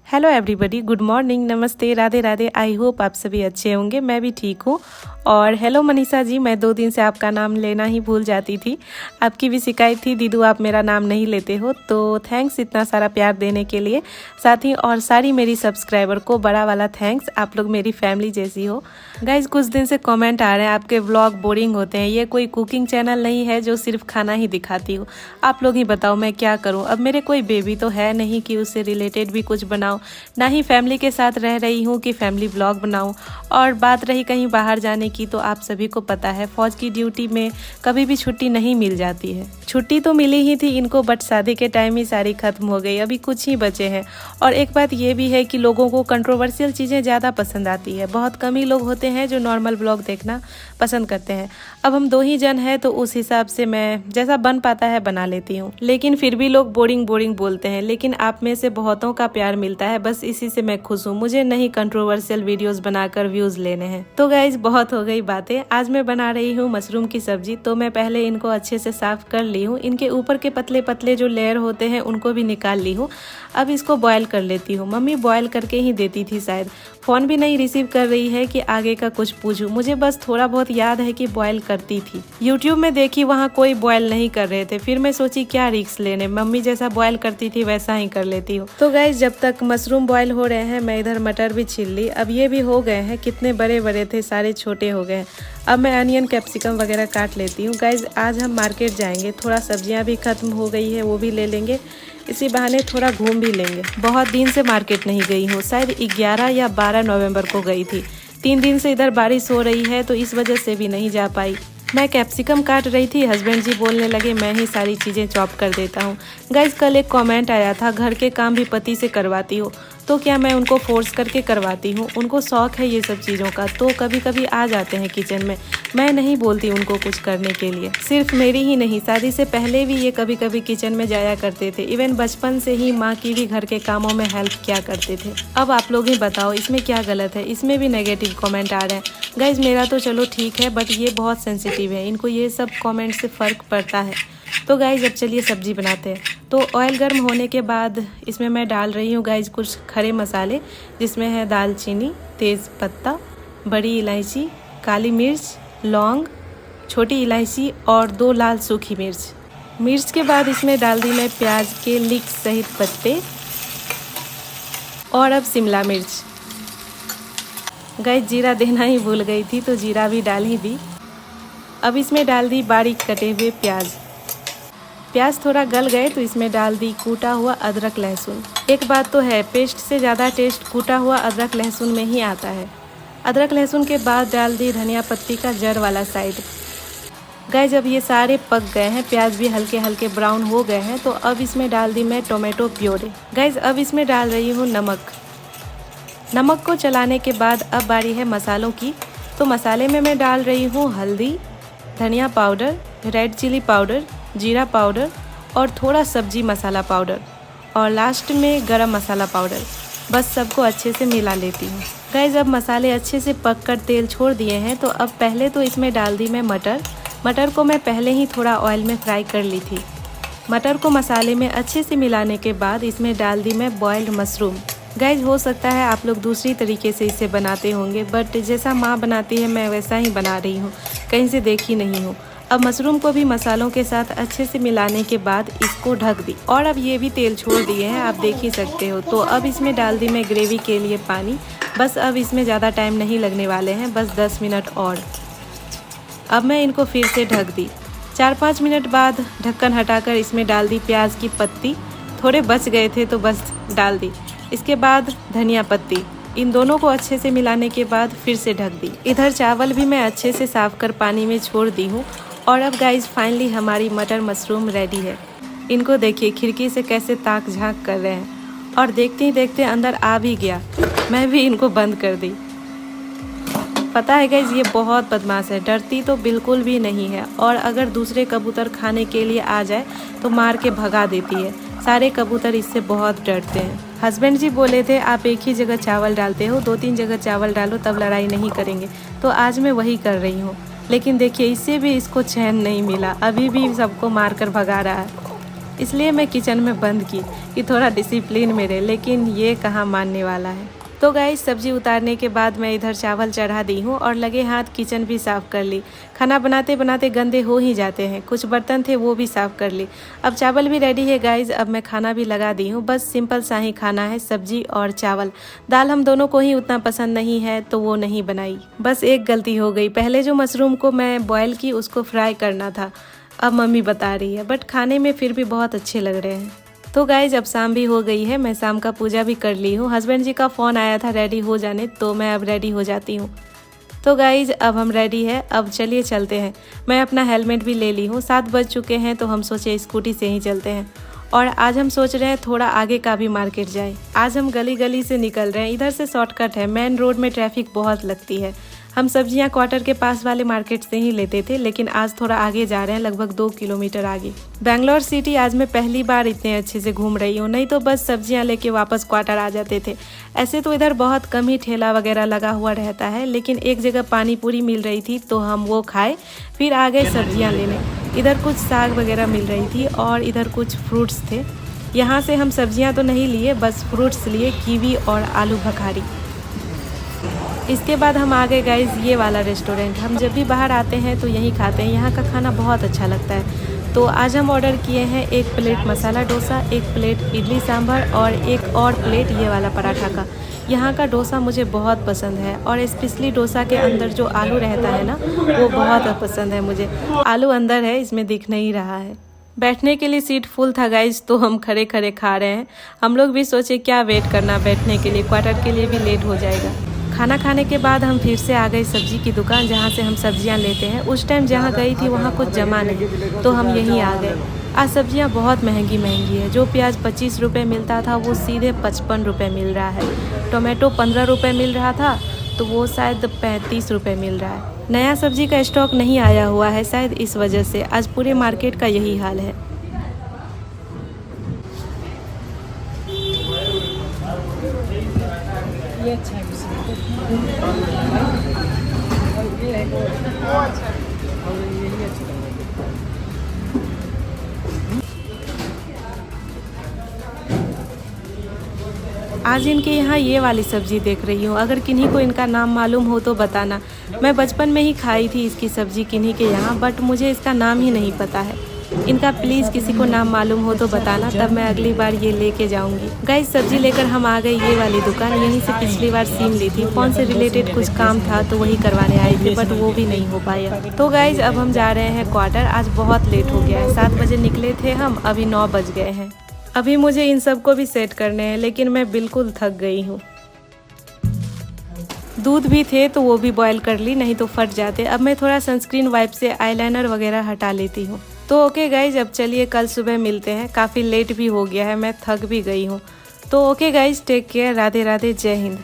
Hello everybody, good morning, नमस्ते, Radhe Radhe. I hope आप सभी अच्छे होंगे। मैं भी ठीक हूँ। और हेलो मनीषा जी, मैं 2 दिन से आपका नाम लेना ही भूल जाती थी। आपकी भी शिकायत थी दीदू आप मेरा नाम नहीं लेते हो, तो थैंक्स इतना सारा प्यार देने के लिए। साथ ही और सारी मेरी सब्सक्राइबर को बड़ा वाला थैंक्स, आप लोग मेरी फैमिली जैसी हो। गाइज कुछ दिन से कमेंट आ रहे हैं आपके व्लॉग बोरिंग होते हैं, ये कोई कुकिंग चैनल नहीं है जो सिर्फ खाना ही दिखाती हो। आप लोग ही बताओ मैं क्या करूँ। अब मेरे कोई बेबी तो है नहीं कि उससे रिलेटेड भी कुछ बनाऊँ, ना ही फैमिली के साथ रह रही हूँ कि फैमिली व्लॉग बनाऊँ। और बात रही कहीं बाहर जाने की, तो आप सभी को पता है फौज की ड्यूटी में कभी भी छुट्टी नहीं मिल जाती है। छुट्टी तो मिली ही थी इनको, बट शादी के टाइम ही सारी खत्म हो गई, अभी कुछ ही बचे हैं। और एक बात ये भी है कि लोगों को कंट्रोवर्शियल चीज़ें ज़्यादा पसंद आती है। बहुत कम ही लोग होते हैं जो नॉर्मल व्लॉग देखना पसंद करते हैं। अब हम 2 ही जन हैं, तो उस हिसाब से मैं जैसा बन पाता है बना लेती हूँ। लेकिन फिर भी लोग बोरिंग बोरिंग बोलते हैं, लेकिन आप में से बहुतों का प्यार मिलता है, बस इसी से मैं खुश हूँ। मुझे नहीं कंट्रोवर्शियल वीडियोस बनाकर व्यूज लेने हैं। तो गाइज बहुत हो गई बातें। आज मैं बना रही हूँ मशरूम की सब्जी। तो मैं पहले इनको अच्छे से साफ कर ली हूँ। इनके ऊपर के पतले पतले जो लेयर होते हैं उनको भी निकाल ली हूँ। अब इसको बॉयल कर लेती हूँ। मम्मी बॉयल करके ही देती थी शायद। फ़ोन भी नहीं रिसीव कर रही है कि आगे का कुछ पूछूं। मुझे बस थोड़ा बहुत याद है कि बॉयल करती थी। यूट्यूब में देखी, वहाँ कोई बॉयल नहीं कर रहे थे। फिर मैं सोची क्या रिस्क लेने, मम्मी जैसा बॉयल करती थी वैसा ही कर लेती हूँ। तो गाइस जब तक मशरूम बॉयल हो रहे हैं, मैं इधर मटर भी छील ली। अब ये भी हो गए हैं, कितने बड़े बड़े थे सारे छोटे हो गए। अब मैं अनियन कैप्सिकम वगैरह काट लेती हूँ। गाइज आज हम मार्केट जाएंगे, थोड़ा सब्जियाँ भी खत्म हो गई है वो भी ले लेंगे। इसी बहाने थोड़ा घूम भी लेंगे। बहुत दिन से मार्केट नहीं गई हूँ, शायद 11 या 12 नवंबर को गई थी। 3 दिन से इधर बारिश हो रही है, तो इस वजह से भी नहीं जा पाई। मैं कैप्सिकम काट रही थी, हस्बैंड जी बोलने लगे मैं ही सारी चीज़ें चॉप कर देता हूँ। गाइज कल एक कमेंट आया था, घर के काम भी पति से करवाती हो। तो क्या मैं उनको फोर्स करके करवाती हूँ? उनको शौक है ये सब चीज़ों का, तो कभी कभी आ जाते हैं किचन में। मैं नहीं बोलती उनको कुछ करने के लिए। सिर्फ मेरी ही नहीं, शादी से पहले भी ये कभी कभी किचन में जाया करते थे। इवन बचपन से ही माँ की भी घर के कामों में हेल्प किया करते थे। अब आप लोग ही बताओ इसमें क्या गलत है? इसमें भी नेगेटिव कमेंट आ रहे हैं। गाइज मेरा तो चलो ठीक है, बट ये बहुत सेंसिटिव है, इनको ये सब कमेंट से फ़र्क पड़ता है। तो गाइज अब चलिए सब्जी बनाते हैं। तो ऑयल गर्म होने के बाद इसमें मैं डाल रही हूँ गाइज कुछ खड़े मसाले, जिसमें है दालचीनी, तेज़ पत्ता, बड़ी इलायची, काली मिर्च, लौंग, छोटी इलायची और 2 लाल सूखी मिर्च। मिर्च के बाद इसमें डाल दी मैं प्याज के लीक सहित पत्ते और अब शिमला मिर्च। गाइज जीरा देना ही भूल गई थी, तो जीरा भी डाल ही दी। अब इसमें डाल दी बारीक कटे हुए प्याज। प्याज थोड़ा गल गए तो इसमें डाल दी कूटा हुआ अदरक लहसुन। एक बात तो है, पेस्ट से ज़्यादा टेस्ट कूटा हुआ अदरक लहसुन में ही आता है। अदरक लहसुन के बाद डाल दी धनिया पत्ती का जड़ वाला साइड। गाइस जब ये सारे पक गए हैं, प्याज भी हल्के हल्के ब्राउन हो गए हैं, तो अब इसमें डाल दी मैं टोमेटो प्योरे। गाइस अब इसमें डाल रही हूँ नमक। नमक को चलाने के बाद अब बारी है मसालों की। तो मसाले में मैं डाल रही हूँ हल्दी, धनिया पाउडर, रेड चिली पाउडर, जीरा पाउडर और थोड़ा सब्जी मसाला पाउडर और लास्ट में गरम मसाला पाउडर। बस सबको अच्छे से मिला लेती हूँ। गाइस अब मसाले अच्छे से पककर तेल छोड़ दिए हैं, तो अब पहले तो इसमें डाल दी मैं मटर। मटर को मैं पहले ही थोड़ा ऑयल में फ्राई कर ली थी। मटर को मसाले में अच्छे से मिलाने के बाद इसमें डाल दी मैं बॉइल्ड मशरूम। गाइस हो सकता है आप लोग दूसरी तरीके से इसे बनाते होंगे, बट जैसा माँ बनाती है मैं वैसा ही बना रही हूँ, कहीं से देखी नहीं हूँ। अब मशरूम को भी मसालों के साथ अच्छे से मिलाने के बाद इसको ढक दी। और अब ये भी तेल छोड़ दिए हैं, आप देख ही सकते हो। तो अब इसमें डाल दी मैं ग्रेवी के लिए पानी। बस अब इसमें ज़्यादा टाइम नहीं लगने वाले हैं, बस 10 मिनट और। अब मैं इनको फिर से ढक दी। 4-5 मिनट बाद ढक्कन हटाकर इसमें डाल दी प्याज की पत्ती। थोड़े बच गए थे तो बस डाल दी। इसके बाद धनिया पत्ती। इन दोनों को अच्छे से मिलाने के बाद फिर से ढक दी। इधर चावल भी मैं अच्छे से साफ कर पानी में छोड़ दी हूँ। और अब गाइज फाइनली हमारी मटर मशरूम रेडी है। इनको देखिए खिड़की से कैसे ताक झांक कर रहे हैं, और देखते ही देखते अंदर आ भी गया। मैं भी इनको बंद कर दी। पता है गाइज ये बहुत बदमाश है, डरती तो बिल्कुल भी नहीं है, और अगर दूसरे कबूतर खाने के लिए आ जाए तो मार के भगा देती है। सारे कबूतर इससे बहुत डरते हैं। हस्बैंड जी बोले थे आप एक ही जगह चावल डालते हो, 2-3 जगह चावल डालो तब लड़ाई नहीं करेंगे। तो आज मैं वही कर रही हूँ। लेकिन देखिए इससे भी इसको चैन नहीं मिला, अभी भी सबको मारकर भगा रहा है। इसलिए मैं किचन में बंद की कि थोड़ा डिसिप्लिन में रहे, लेकिन ये कहाँ मानने वाला है। तो गाइस सब्जी उतारने के बाद मैं इधर चावल चढ़ा दी हूँ और लगे हाथ किचन भी साफ़ कर ली। खाना बनाते बनाते गंदे हो ही जाते हैं, कुछ बर्तन थे वो भी साफ़ कर ली। अब चावल भी रेडी है गाइस, अब मैं खाना भी लगा दी हूँ। बस सिंपल सा ही खाना है, सब्जी और चावल। दाल हम दोनों को ही उतना पसंद नहीं है तो वो नहीं बनाई। बस एक गलती हो गई, पहले जो मशरूम को मैं बॉयल की उसको फ्राई करना था, अब मम्मी बता रही है, बट खाने में फिर भी बहुत अच्छे लग रहे हैं। तो गाइज अब शाम भी हो गई है, मैं शाम का पूजा भी कर ली हूँ। हस्बैंड जी का फ़ोन आया था रेडी हो जाने, तो मैं अब रेडी हो जाती हूँ। तो गाइज अब हम रेडी है, अब चलिए चलते हैं। मैं अपना हेलमेट भी ले ली हूँ। 7 बज चुके हैं तो हम सोचे स्कूटी से ही चलते हैं। और आज हम सोच रहे हैं थोड़ा आगे का भी मार्केट जाए। आज हम गली गली से निकल रहे हैं, इधर से शॉर्टकट है। मेन रोड में ट्रैफिक बहुत लगती है। हम सब्जियां क्वार्टर के पास वाले मार्केट से ही लेते थे, लेकिन आज थोड़ा आगे जा रहे हैं, लगभग 2 किलोमीटर आगे। बेंगलोर सिटी आज मैं पहली बार इतने अच्छे से घूम रही हूँ, नहीं तो बस सब्जियां लेके वापस क्वार्टर आ जाते थे। ऐसे तो इधर बहुत कम ही ठेला वगैरह लगा हुआ रहता है, लेकिन एक जगह पानी पूरी मिल रही थी तो हम वो खाए, फिर आ गए सब्जियाँ लेने। इधर कुछ साग वगैरह मिल रही थी और इधर कुछ फ्रूट्स थे। यहाँ से हम सब्जियाँ तो नहीं लिए, बस फ्रूट्स लिए, कीवी और आलू भखारी। इसके बाद हम आ गए गाइज ये वाला रेस्टोरेंट। हम जब भी बाहर आते हैं तो यहीं खाते हैं, यहाँ का खाना बहुत अच्छा लगता है। तो आज हम ऑर्डर किए हैं 1 प्लेट मसाला डोसा, 1 प्लेट इडली सांभर और 1 और प्लेट ये वाला पराठा का। यहाँ का डोसा मुझे बहुत पसंद है और स्पेशली डोसा के अंदर जो आलू रहता है ना, वो बहुत पसंद है मुझे। आलू अंदर है, इसमें दिख नहीं रहा है। बैठने के लिए सीट फुल था गाइज, तो हम खड़े खड़े खा रहे हैं। हम लोग भी सोचे क्या वेट करना बैठने के लिए, क्वार्टर के लिए भी लेट हो जाएगा। खाना खाने के बाद हम फिर से आ गए सब्जी की दुकान, जहाँ से हम सब्जियाँ लेते हैं। उस टाइम जहाँ गई थी वहाँ कुछ जमा नहीं, तो हम यहीं आ गए। आज सब्जियाँ बहुत महंगी है। जो प्याज 25 रुपये मिलता था वो सीधे 55 रुपये मिल रहा है। टोमेटो 15 रुपये मिल रहा था तो वो शायद 35 रुपये मिल रहा है। नया सब्जी का स्टॉक नहीं आया हुआ है, शायद इस वजह से आज पूरे मार्केट का यही हाल है। ये अच्छा है, आज इनके यहाँ ये वाली सब्ज़ी देख रही हूँ, अगर किन्हीं को इनका नाम मालूम हो तो बताना। मैं बचपन में ही खाई थी इसकी सब्ज़ी किन्हीं के यहाँ, बट मुझे इसका नाम ही नहीं पता है। इनका प्लीज़ किसी को नाम मालूम हो तो बताना, तब मैं अगली बार ये लेके जाऊंगी। गाइस सब्जी लेकर हम आ गए ये वाली दुकान। यहीं से पिछली बार सीम ली थी, फ़ोन से रिलेटेड कुछ काम था तो वही करवाने आई थी, बट वो भी नहीं हो पाया। तो गाइस अब हम जा रहे हैं क्वार्टर। आज बहुत लेट हो गया है, 7 बजे निकले थे हम, अभी 9 बज गए हैं। अभी मुझे इन सबको भी सेट करने हैं, लेकिन मैं बिल्कुल थक गई हूँ। दूध भी थे तो वो भी बॉयल कर ली, नहीं तो फट जाते। अब मैं थोड़ा सनस्क्रीन वाइप से आईलाइनर वगैरह हटा लेती हूँ। तो ओके गाइज, अब चलिए कल सुबह मिलते हैं। काफ़ी लेट भी हो गया है, मैं थक भी गई हूँ। तो okay guys, take care, Radhe Radhe, जय हिंद।